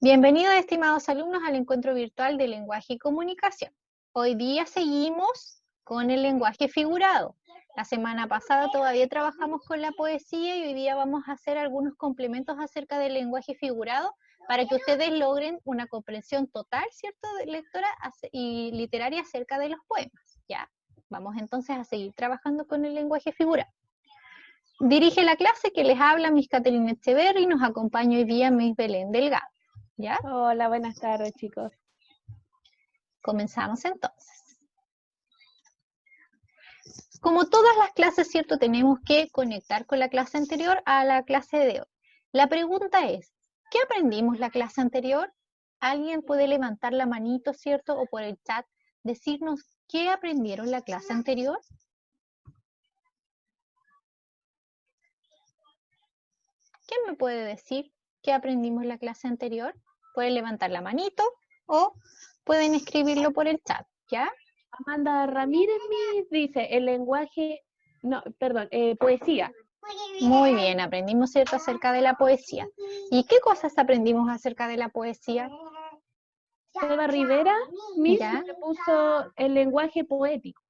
Bienvenidos, estimados alumnos, al encuentro virtual de lenguaje y comunicación. Hoy día seguimos con el lenguaje figurado. La semana pasada todavía trabajamos con la poesía y hoy día vamos a hacer algunos complementos acerca del lenguaje figurado para que ustedes logren una comprensión total, ¿cierto?, de lectora y literaria acerca de los poemas. Ya, vamos entonces a seguir trabajando con el lenguaje figurado. Dirige la clase que les habla Miss Catherine Echeverry y nos acompaña hoy día Miss Belén Delgado. ¿Ya? Hola, buenas tardes, chicos. Comenzamos entonces. Como todas las clases, ¿cierto? Tenemos que conectar con la clase anterior a la clase de hoy. La pregunta es, ¿qué aprendimos la clase anterior? ¿Alguien puede levantar la manito, ¿cierto? O por el chat decirnos qué aprendieron la clase anterior. ¿Quién me puede decir qué aprendimos la clase anterior? Pueden levantar la manito o pueden escribirlo por el chat, ¿ya? Amanda Ramírez dice, poesía. Muy bien, aprendimos, ¿cierto?, acerca de la poesía. ¿Y qué cosas aprendimos acerca de la poesía? Seba Rivera, Miss, ¿Ya? me puso el lenguaje poético.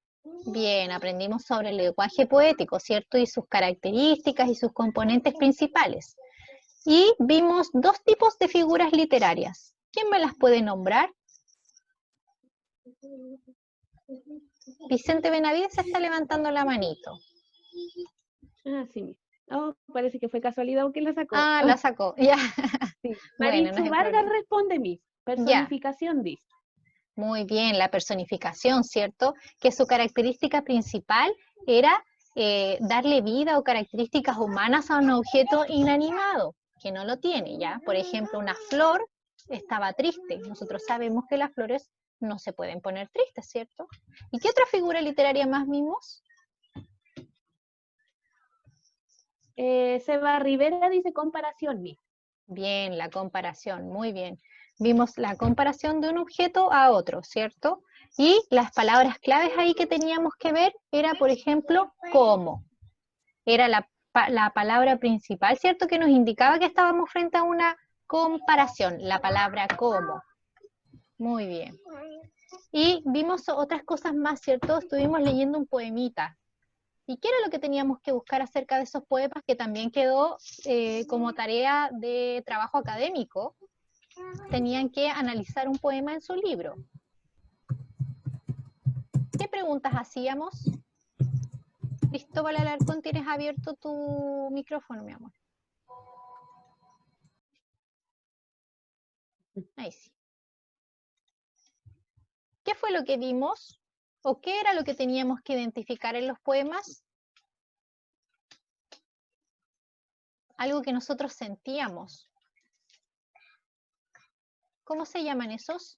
Bien, aprendimos sobre el lenguaje poético, ¿cierto? Y sus características y sus componentes principales. Y vimos dos tipos de figuras literarias. ¿Quién me las puede nombrar? Vicente Benavides está levantando la manito. Ah, sí. Oh, parece que fue casualidad o que la sacó. Ah, la sacó, ya. Sí. Bueno, no Maritzu hay Vargas problema. responde, Miss. Ya, Personificación dice. muy bien, la personificación, ¿cierto? Que su característica principal era darle vida o características humanas a un objeto inanimado, que no lo tiene, ¿ya? Por ejemplo, una flor estaba triste. Nosotros sabemos que las flores no se pueden poner tristes, ¿cierto? ¿Y qué otra figura literaria más vimos? Seba Rivera dice comparación, Miss. Bien, la comparación, muy bien. Vimos la comparación de un objeto a otro, ¿cierto? Y las palabras claves ahí que teníamos que ver era, por ejemplo, cómo. Era la palabra principal, ¿cierto? Que nos indicaba que estábamos frente a una comparación, la palabra cómo. Muy bien. Y vimos otras cosas más, ¿cierto? Estuvimos leyendo un poemita. ¿Y qué era lo que teníamos que buscar acerca de esos poemas que también quedó como tarea de trabajo académico? Tenían que analizar un poema en su libro. ¿Qué preguntas hacíamos? Cristóbal Alarcón, tienes abierto tu micrófono, mi amor. Ahí sí. ¿Qué fue lo que vimos? ¿O qué era lo que teníamos que identificar en los poemas? Algo que nosotros sentíamos. ¿Cómo se llaman esos?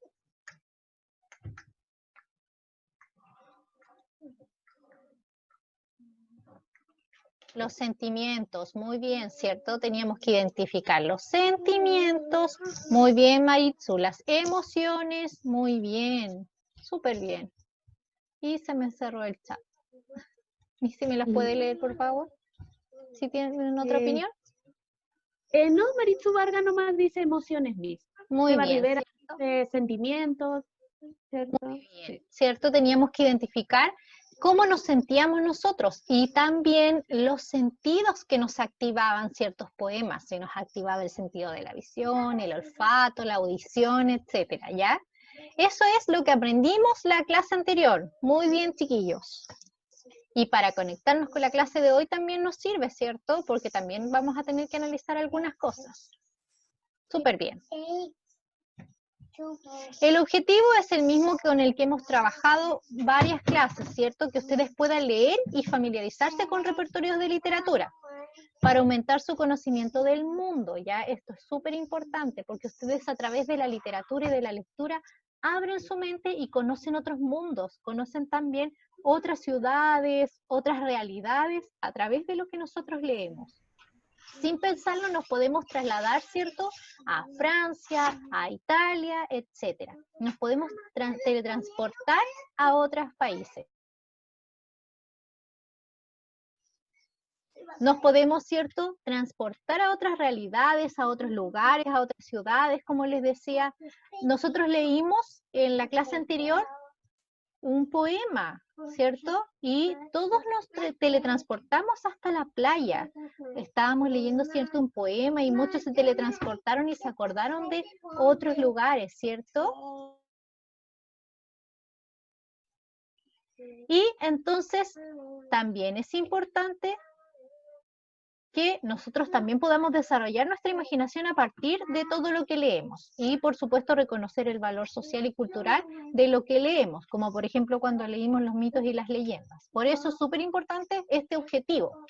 Los sentimientos, muy bien, ¿cierto? Teníamos que identificar los sentimientos, muy bien, Maritzu, las emociones, muy bien, súper bien. Y se me cerró el chat. ¿Y si me las puede leer, por favor? ¿Si tienen otra opinión? No, Maritzu Vargas nomás dice emociones, Miss. Muy Seba bien, Rivera ¿cierto? dice sentimientos, ¿cierto? Muy bien, ¿cierto? Teníamos que identificar cómo nos sentíamos nosotros y también los sentidos que nos activaban ciertos poemas. Se nos activaba el sentido de la visión, el olfato, la audición, etcétera, ¿ya? Eso es lo que aprendimos la clase anterior. Muy bien, chiquillos. Y para conectarnos con la clase de hoy también nos sirve, ¿cierto? Porque también vamos a tener que analizar algunas cosas. Súper bien. El objetivo es el mismo con el que hemos trabajado varias clases, ¿cierto? Que ustedes puedan leer y familiarizarse con repertorios de literatura para aumentar su conocimiento del mundo, ¿ya? Esto es súper importante porque ustedes a través de la literatura y de la lectura abren su mente y conocen otros mundos, conocen también otras ciudades, otras realidades a través de lo que nosotros leemos. Sin pensarlo nos podemos trasladar, ¿cierto?, a Francia, a Italia, etcétera. Nos podemos teletransportar a otros países. nos podemos, ¿cierto?, transportar a otras realidades, a otros lugares, a otras ciudades, como les decía. Nosotros leímos en la clase anterior un poema, ¿cierto? Y todos nos teletransportamos hasta la playa. Estábamos leyendo, ¿cierto?, un poema y muchos se teletransportaron y se acordaron de otros lugares, ¿cierto? Y entonces también es importante que nosotros también podamos desarrollar nuestra imaginación a partir de todo lo que leemos y, por supuesto, reconocer el valor social y cultural de lo que leemos, como por ejemplo cuando leímos los mitos y las leyendas. Por eso es súper importante este objetivo.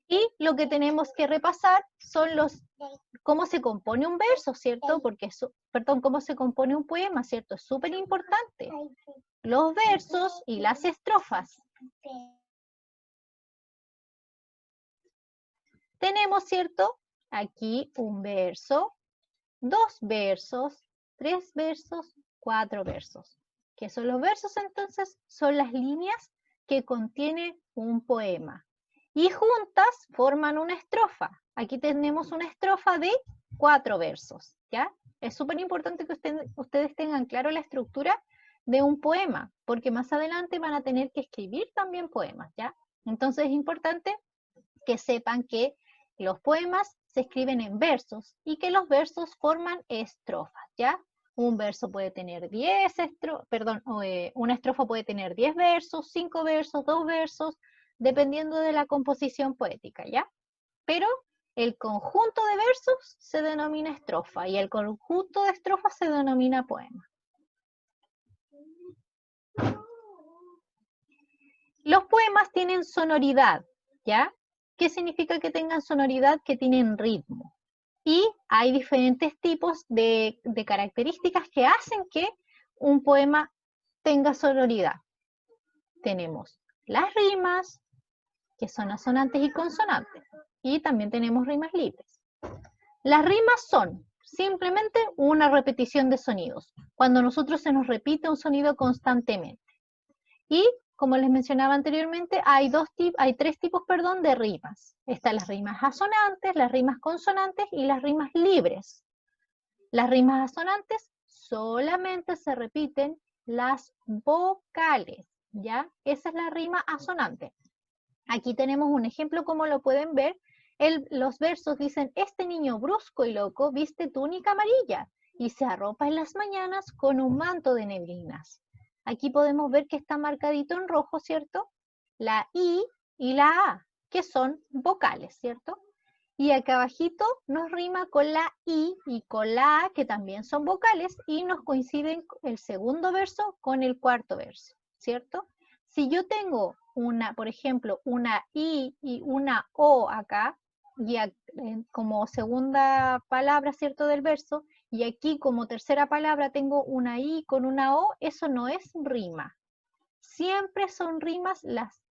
Y lo que tenemos que repasar son cómo se compone un verso, ¿cierto? Porque, perdón, cómo se compone un poema, ¿cierto? Es súper importante. Los versos y las estrofas. Tenemos, ¿cierto?, aquí un verso, 2 versos, 3 versos, 4 versos. ¿Qué son los versos entonces? Son las líneas que contiene un poema. Y juntas forman una estrofa. Aquí tenemos una estrofa de 4 versos, ¿ya? Es súper importante que ustedes tengan claro la estructura de un poema, porque más adelante van a tener que escribir también poemas, ¿ya? Entonces es importante que sepan que los poemas se escriben en versos y que los versos forman estrofas, ¿ya? Un verso puede tener 10 una estrofa puede tener 10 versos, 5 versos, 2 versos, dependiendo de la composición poética, ¿ya? Pero el conjunto de versos se denomina estrofa y el conjunto de estrofas se denomina poema. Los poemas tienen sonoridad, ¿ya? ¿Qué significa que tengan sonoridad? Que tienen ritmo. Y hay diferentes tipos de características que hacen que un poema tenga sonoridad. Tenemos las rimas, que son asonantes y consonantes. Y también tenemos rimas libres. Las rimas son simplemente una repetición de sonidos. Cuando nosotros se nos repite un sonido constantemente. Y como les mencionaba anteriormente, hay 3 tipos, de rimas. Están las rimas asonantes, las rimas consonantes y las rimas libres. Las rimas asonantes solamente se repiten las vocales, ¿ya? Esa es la rima asonante. Aquí tenemos un ejemplo, como lo pueden ver. Los versos dicen: este niño brusco y loco viste túnica amarilla y se arropa en las mañanas con un manto de neblinas. Aquí podemos ver que está marcadito en rojo, ¿cierto? La I y la A, que son vocales, ¿cierto? Y acá abajito nos rima con la I y con la A, que también son vocales, y nos coinciden el segundo verso con el cuarto verso, ¿cierto? Si yo tengo por ejemplo, una I y una O acá, y como segunda palabra, ¿cierto?, del verso, y aquí como tercera palabra tengo una I con una O, eso no es rima. Siempre son rimas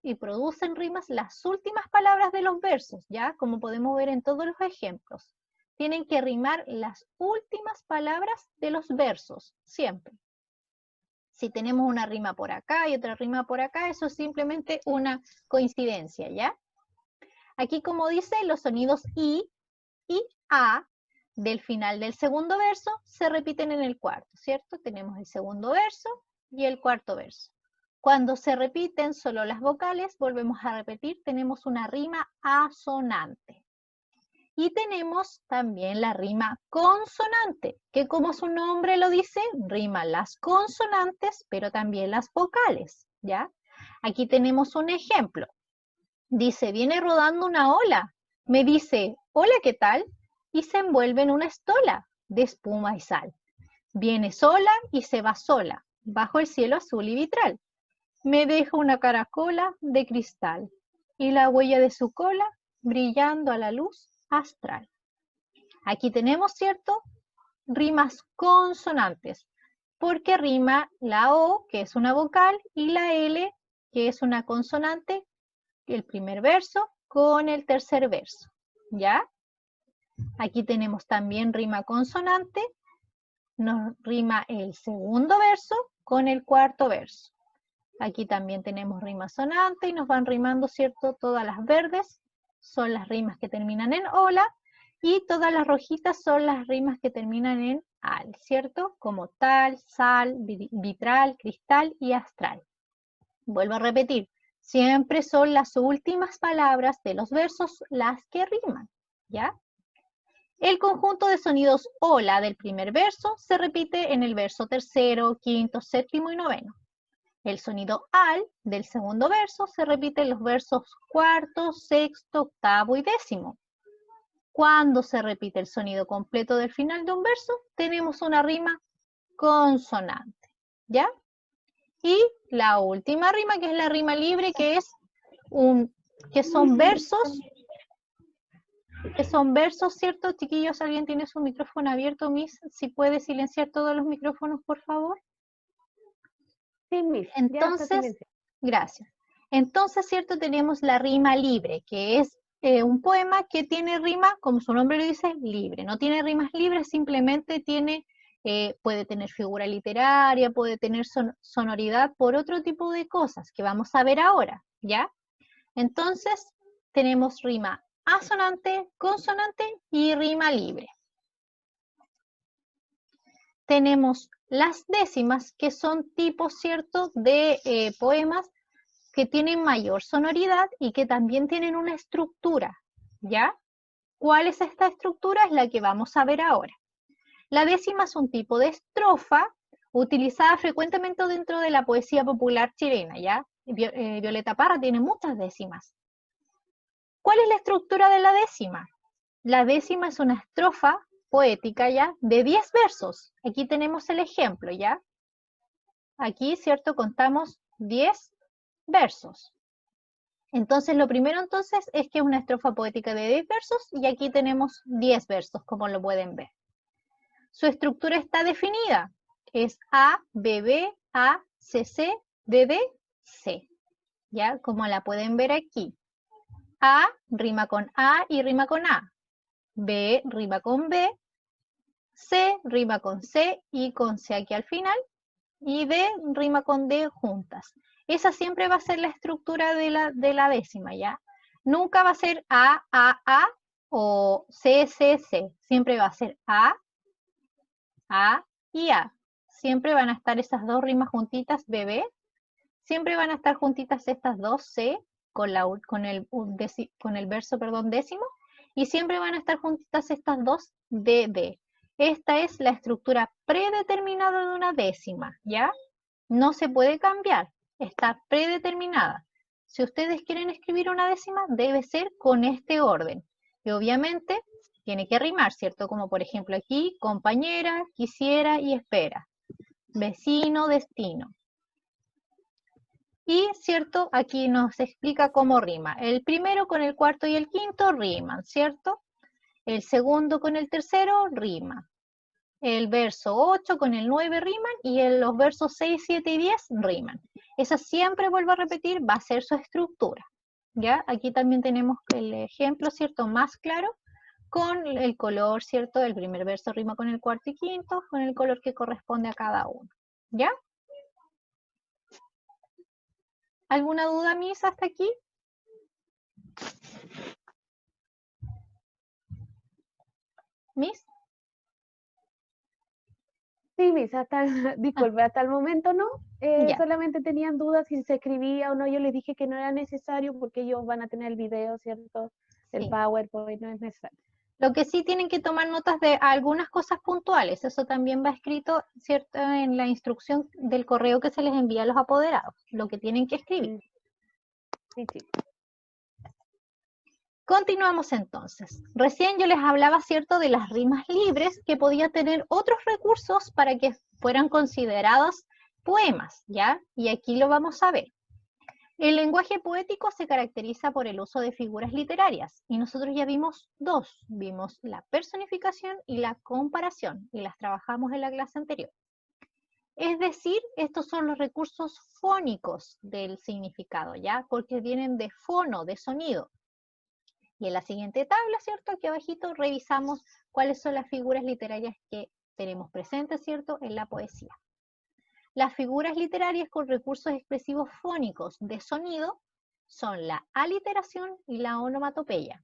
y producen rimas las últimas palabras de los versos, ¿ya? Como podemos ver en todos los ejemplos. Tienen que rimar las últimas palabras de los versos, siempre. Si tenemos una rima por acá y otra rima por acá, eso es simplemente una coincidencia, ¿ya? Aquí, como dice, los sonidos I y A del final del segundo verso se repiten en el cuarto, ¿cierto? Tenemos el segundo verso y el cuarto verso. Cuando se repiten solo las vocales, volvemos a repetir, tenemos una rima asonante. Y tenemos también la rima consonante, que como su nombre lo dice, rima las consonantes, pero también las vocales, ¿ya? Aquí tenemos un ejemplo. Dice: viene rodando una ola. Me dice: hola, ¿qué tal? Y se envuelve en una estola de espuma y sal. Viene sola y se va sola, bajo el cielo azul y vitral. Me deja una caracola de cristal y la huella de su cola brillando a la luz astral. Aquí tenemos, ¿cierto?, rimas consonantes, porque rima la O, que es una vocal, y la L, que es una consonante, el primer verso con el tercer verso, ¿ya? Aquí tenemos también rima consonante, nos rima el segundo verso con el cuarto verso. Aquí también tenemos rima sonante y nos van rimando, ¿cierto? Todas las verdes son las rimas que terminan en ola y todas las rojitas son las rimas que terminan en al, ¿cierto? Como tal, sal, vitral, cristal y astral. Vuelvo a repetir, siempre son las últimas palabras de los versos las que riman, ¿ya? El conjunto de sonidos ola del primer verso se repite en el verso tercero, quinto, séptimo y noveno. El sonido al del segundo verso se repite en los versos cuarto, sexto, octavo y décimo. Cuando se repite el sonido completo del final de un verso, tenemos una rima consonante, ¿ya? Y la última rima, que es la rima libre, que son versos, ¿cierto? Chiquillos, ¿alguien tiene su micrófono abierto, Miss? Si puede silenciar todos los micrófonos, por favor. Sí, Miss, ya está Entonces, silenciado. gracias. Entonces, ¿cierto? Tenemos la rima libre, que es un poema que tiene rima, como su nombre lo dice, libre. No tiene rimas libres, simplemente puede tener figura literaria, puede tener sonoridad por otro tipo de cosas que vamos a ver ahora, ¿ya? Entonces, tenemos rima asonante, consonante y rima libre. Tenemos las décimas, que son tipos, ¿cierto?, de poemas que tienen mayor sonoridad y que también tienen una estructura, ¿ya? ¿Cuál es esta estructura? Es la que vamos a ver ahora. La décima es un tipo de estrofa utilizada frecuentemente dentro de la poesía popular chilena, ¿ya? Violeta Parra tiene muchas décimas. ¿Cuál es la estructura de la décima? La décima es una estrofa poética, ¿ya? De 10 versos. Aquí tenemos el ejemplo, ¿ya? Aquí, ¿cierto? Contamos 10 versos. Entonces, lo primero entonces es que es una estrofa poética de 10 versos y aquí tenemos 10 versos, como lo pueden ver. Su estructura está definida. Es A, B, B, A, C, C, D, D, C. ¿Ya? Como la pueden ver aquí. A rima con A y rima con A. B rima con B. C rima con C y con C aquí al final. Y D rima con D juntas. Esa siempre va a ser la estructura de la décima, ¿ya? Nunca va a ser A, o C, C, C. Siempre va a ser A y A. Siempre van a estar esas dos rimas juntitas, B, B. Siempre van a estar juntitas estas dos C con el verso, décimo. Y siempre van a estar juntitas estas dos D, D. Esta es la estructura predeterminada de una décima, ¿ya? No se puede cambiar, está predeterminada. Si ustedes quieren escribir una décima, debe ser con este orden. Y obviamente tiene que rimar, ¿cierto? Como por ejemplo aquí, compañera, quisiera y espera. Vecino, destino. Y, ¿cierto? Aquí nos explica cómo rima. El primero con el cuarto y el quinto riman, ¿cierto? El segundo con el tercero rima. El verso 8 con el 9 riman y los versos 6, 7 y 10 riman. Esa siempre, vuelvo a repetir, va a ser su estructura. ¿Ya? Aquí también tenemos el ejemplo, ¿cierto? Más claro, con el color, ¿cierto? El primer verso rima con el cuarto y quinto, con el color que corresponde a cada uno. ¿Ya? ¿Alguna duda, Miss, hasta aquí? ¿Miss? Sí, Miss, disculpe, hasta el momento no. Ya. Solamente tenían dudas si se escribía o no. Yo les dije que no era necesario porque ellos van a tener el video, ¿cierto? El Sí. PowerPoint no es necesario. Lo que sí tienen que tomar notas de algunas cosas puntuales. Eso también va escrito, ¿cierto? En la instrucción del correo que se les envía a los apoderados. Lo que tienen que escribir. Sí, sí. Continuamos entonces. Recién yo les hablaba, ¿cierto?, de las rimas libres que podía tener otros recursos para que fueran considerados poemas, ¿ya? Y aquí lo vamos a ver. El lenguaje poético se caracteriza por el uso de figuras literarias y nosotros ya vimos dos. Vimos la personificación y la comparación y las trabajamos en la clase anterior. Es decir, estos son los recursos fónicos del significado, ¿ya? Porque vienen de fono, de sonido. Y en la siguiente tabla, ¿cierto? Aquí abajito revisamos cuáles son las figuras literarias que tenemos presentes, ¿cierto? En la poesía. Las figuras literarias con recursos expresivos fónicos de sonido son la aliteración y la onomatopeya.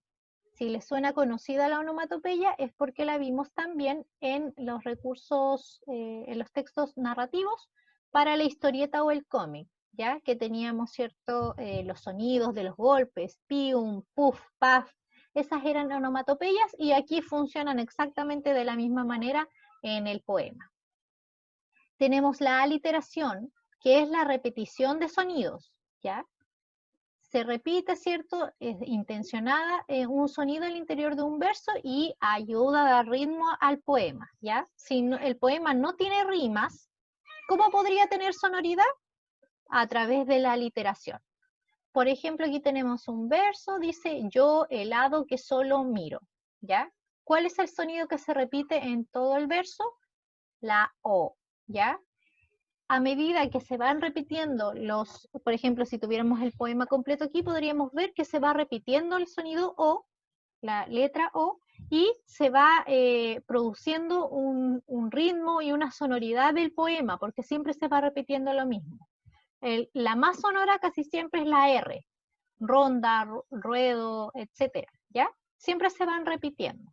Si les suena conocida la onomatopeya es porque la vimos también en los recursos, en los textos narrativos para la historieta o el cómic, ¿ya? Que teníamos, ¿cierto? Los sonidos de los golpes, pium, puff, paf, esas eran onomatopeyas y aquí funcionan exactamente de la misma manera en el poema. Tenemos la aliteración, que es la repetición de sonidos, ¿ya? Se repite, ¿cierto? Es intencionada un sonido al interior de un verso y ayuda a dar ritmo al poema, ¿ya? Si no, el poema no tiene rimas, ¿cómo podría tener sonoridad? A través de la aliteración. Por ejemplo, aquí tenemos un verso, dice, yo helado que solo miro, ¿ya? ¿Cuál es el sonido que se repite en todo el verso? La O, ¿ya? A medida que se van repitiendo los, por ejemplo, si tuviéramos el poema completo aquí, podríamos ver que se va repitiendo el sonido O, la letra O, y se va produciendo un ritmo y una sonoridad del poema, porque siempre se va repitiendo lo mismo. La más sonora casi siempre es la R, ronda, ruedo, etcétera, ¿ya? Siempre se van repitiendo.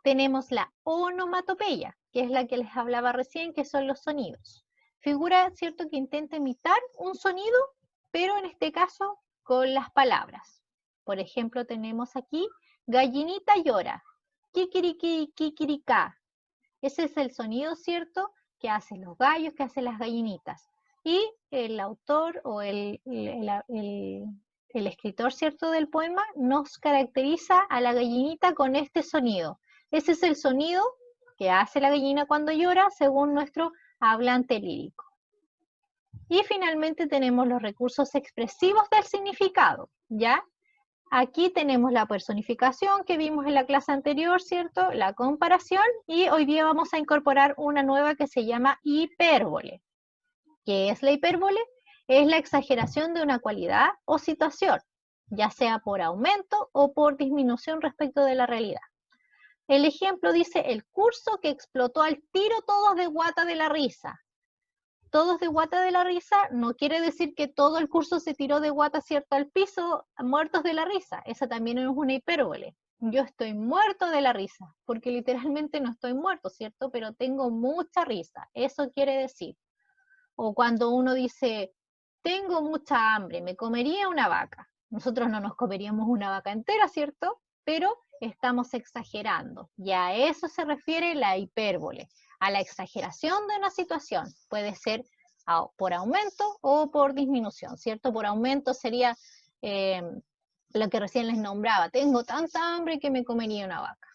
Tenemos la onomatopeya, que es la que les hablaba recién, que son los sonidos. Figura, ¿cierto?, que intenta imitar un sonido, pero en este caso con las palabras. Por ejemplo, tenemos aquí, gallinita llora, kikiriki, kikirika. Ese es el sonido, ¿cierto?, que hacen los gallos, que hacen las gallinitas. Y el autor o el escritor, ¿cierto?, del poema nos caracteriza a la gallinita con este sonido. Ese es el sonido que hace la gallina cuando llora, según nuestro hablante lírico. Y finalmente tenemos los recursos expresivos del significado, ¿ya? Aquí tenemos la personificación que vimos en la clase anterior, ¿cierto? La comparación, y hoy día vamos a incorporar una nueva que se llama hipérbole. ¿Qué es la hipérbole? Es la exageración de una cualidad o situación, ya sea por aumento o por disminución respecto de la realidad. El ejemplo dice, el curso que explotó al tiro todos de guata de la risa. Todos de guata de la risa no quiere decir que todo el curso se tiró de guata, ¿cierto?, al piso, muertos de la risa. Esa también es una hipérbole. Yo estoy muerto de la risa, porque literalmente no estoy muerto, ¿cierto? Pero tengo mucha risa. Eso quiere decir. O cuando uno dice, tengo mucha hambre, me comería una vaca. Nosotros no nos comeríamos una vaca entera, ¿cierto? Pero estamos exagerando. Y a eso se refiere la hipérbole, a la exageración de una situación. Puede ser por aumento o por disminución, ¿cierto? Por aumento sería lo que recién les nombraba. Tengo tanta hambre que me comería una vaca.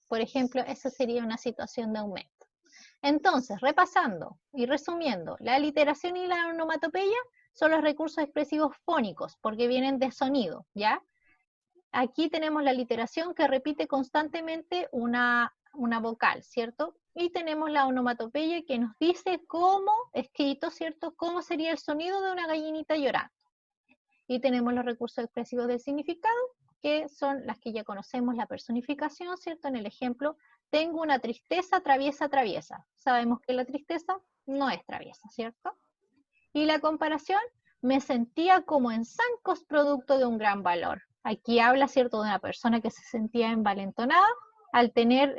Por ejemplo, esa sería una situación de aumento. Entonces, repasando y resumiendo, la aliteración y la onomatopeya son los recursos expresivos fónicos, porque vienen de sonido, ¿ya? Aquí tenemos la aliteración que repite constantemente una vocal, ¿cierto? Y tenemos la onomatopeya que nos dice cómo, escrito, ¿cierto?, cómo sería el sonido de una gallinita llorando. Y tenemos los recursos expresivos del significado, que son las que ya conocemos, la personificación, ¿cierto? En el ejemplo, tengo una tristeza traviesa, traviesa. Sabemos que la tristeza no es traviesa, ¿cierto? Y la comparación, me sentía como en zancos producto de un gran valor. Aquí habla, ¿cierto?, de una persona que se sentía envalentonada al tener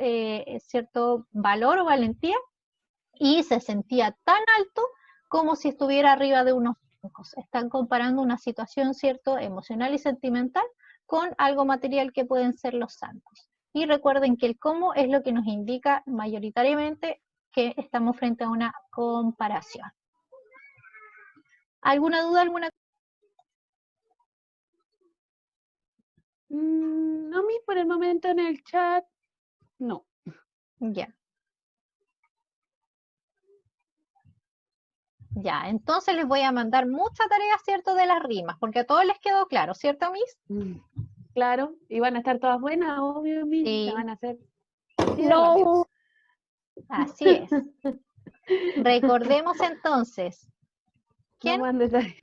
cierto valor o valentía y se sentía tan alto como si estuviera arriba de unos zancos. Están comparando una situación, ¿cierto?, emocional y sentimental con algo material que pueden ser los zancos. Y recuerden que el cómo es lo que nos indica mayoritariamente que estamos frente a una comparación. ¿Alguna duda, alguna? No, a mí por el momento en el chat, no. Ya. Ya, entonces les voy a mandar mucha tarea, ¿cierto?, de las rimas, porque a todos les quedó claro, ¿cierto, Miss? Claro, y van a estar todas buenas, obvio, Sí. la van a hacer. Así de No. rápido. Así es. Recordemos entonces. ¿Quién? No mandes tarea.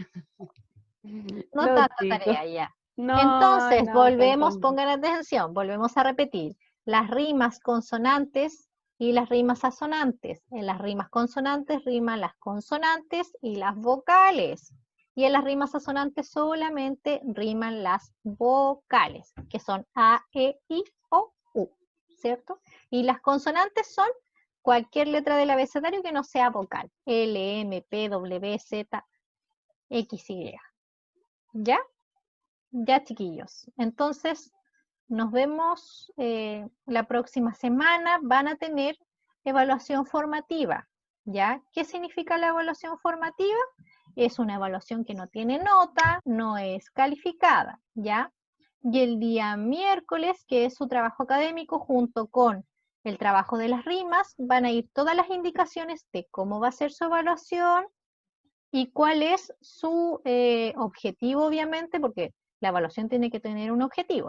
No Los tanta chicos. tarea ya. No, Entonces, no, volvemos, pongan atención, volvemos a repetir. Las rimas consonantes Y las rimas asonantes. En las rimas consonantes riman las consonantes y las vocales. Y en las rimas asonantes solamente riman las vocales, que son A, E, I, O, U, ¿cierto? Y las consonantes son cualquier letra del abecedario que no sea vocal. L, M, P, W, Z, X, Y. ¿Ya? Ya, chiquillos. Entonces, nos vemos la próxima semana. Van a tener evaluación formativa. ¿Ya? ¿Qué significa la evaluación formativa? Es una evaluación que no tiene nota, no es calificada. ¿Ya? Y el día miércoles, que es su trabajo académico, junto con el trabajo de las rimas, van a ir todas las indicaciones de cómo va a ser su evaluación y cuál es su objetivo, obviamente, porque la evaluación tiene que tener un objetivo.